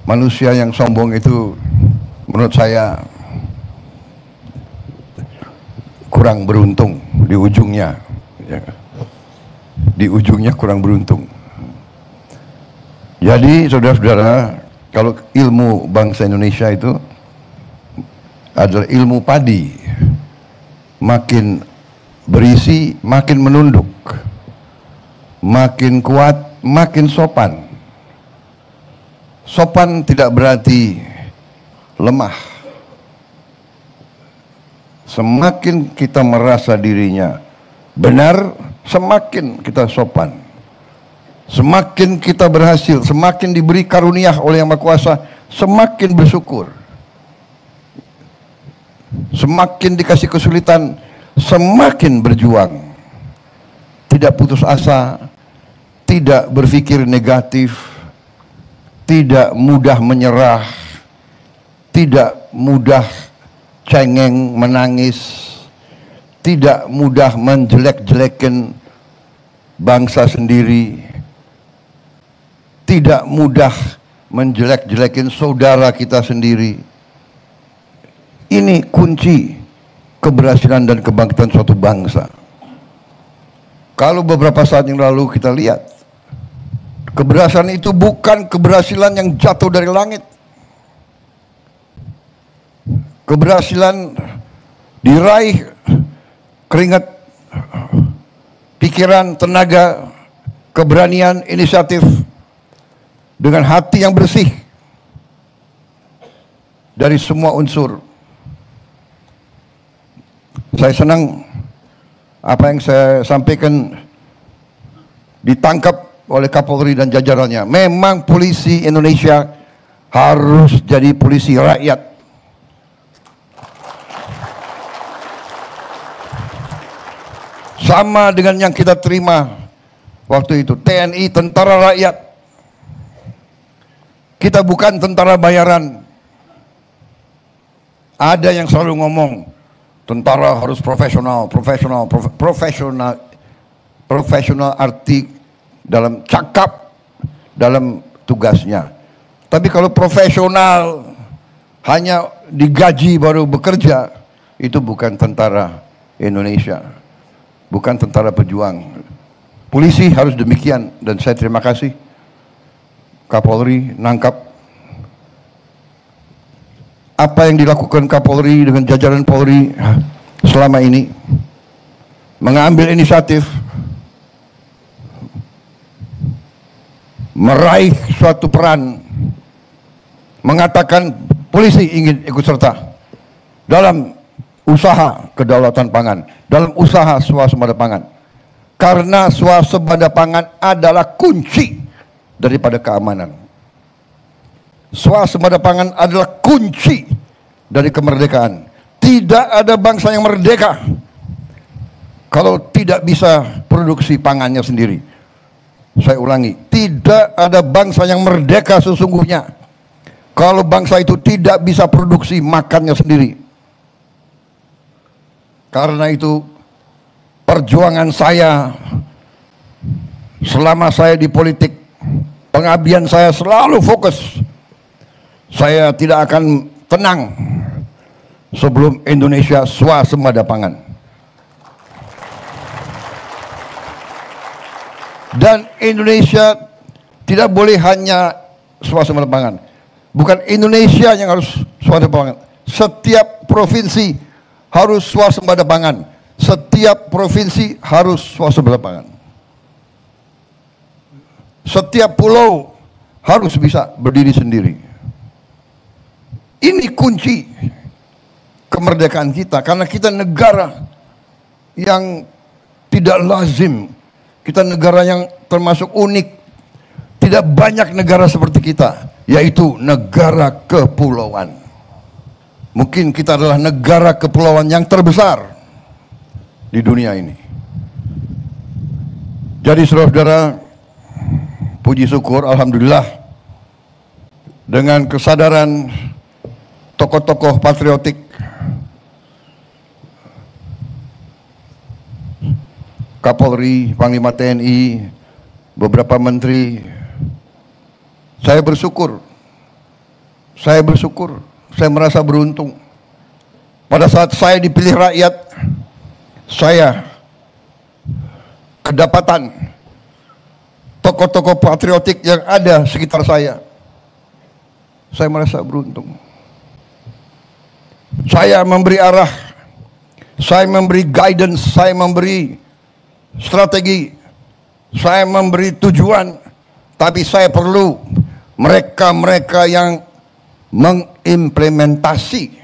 Manusia yang sombong itu menurut saya kurang beruntung di ujungnya, ya. Di ujungnya kurang beruntung. Jadi saudara-saudara, kalau ilmu bangsa Indonesia itu adalah ilmu padi, makin berisi makin menunduk, makin kuat makin sopan. Sopan tidak berarti lemah. Semakin kita merasa dirinya benar, semakin kita sopan. Semakin kita berhasil, semakin diberi karunia oleh Yang Maha Kuasa, semakin bersyukur. Semakin dikasih kesulitan, semakin berjuang. Tidak putus asa, tidak berpikir negatif, tidak mudah menyerah, tidak mudah cengeng menangis, tidak mudah menjelek-jelekan bangsa sendiri, tidak mudah menjelek-jelekin saudara kita sendiri. Ini kunci keberhasilan dan kebangkitan suatu bangsa. Kalau beberapa saat yang lalu kita lihat, keberhasilan itu bukan keberhasilan yang jatuh dari langit. Keberhasilan diraih keringat, pikiran, tenaga, keberanian, inisiatif, dengan hati yang bersih dari semua unsur. Saya senang apa yang saya sampaikan ditangkap oleh Kapolri dan jajarannya. Memang polisi Indonesia harus jadi polisi rakyat. Sama dengan yang kita terima waktu itu, TNI, tentara rakyat. Kita bukan tentara bayaran. Ada yang selalu ngomong, tentara harus profesional, profesional arti dalam cakap, dalam tugasnya. Tapi kalau profesional hanya digaji baru bekerja, itu bukan tentara Indonesia, bukan tentara pejuang. Polisi harus demikian, dan saya terima kasih Kapolri nangkap apa yang dilakukan Kapolri dengan jajaran Polri selama ini, mengambil inisiatif, meraih suatu peran, mengatakan polisi ingin ikut serta dalam usaha kedaulatan pangan, dalam usaha swasembada pangan. Karena swasembada pangan adalah kunci daripada keamanan. Swasembada pangan adalah kunci dari kemerdekaan. Tidak ada bangsa yang merdeka kalau tidak bisa produksi pangannya sendiri. Saya ulangi, tidak ada bangsa yang merdeka sesungguhnya kalau bangsa itu tidak bisa produksi makannya sendiri. Karena itu perjuangan saya selama saya di politik, pengabdian saya selalu fokus. Saya tidak akan tenang sebelum Indonesia swasembada pangan. Dan Indonesia tidak boleh hanya swasembada pangan. Bukan Indonesia yang harus swasembada pangan. Setiap provinsi harus swasembada pangan. Setiap provinsi harus swasembada pangan. Setiap pulau harus bisa berdiri sendiri. Ini kunci kemerdekaan kita, karena kita negara yang tidak lazim. Kita negara yang termasuk unik. Tidak banyak negara seperti kita, yaitu negara kepulauan. Mungkin kita adalah negara kepulauan yang terbesar di dunia ini. Jadi saudara-saudara, puji syukur, alhamdulillah, dengan kesadaran tokoh-tokoh patriotik, Kapolri, Panglima TNI, beberapa menteri, saya bersyukur Saya bersyukur, saya merasa beruntung. Pada saat saya dipilih rakyat, saya kedapatan tokoh-tokoh patriotik yang ada sekitar saya. Saya merasa beruntung. Saya memberi arah, saya memberi guidance, saya memberi strategi, saya memberi tujuan, tapi saya perlu mereka-mereka yang mengimplementasi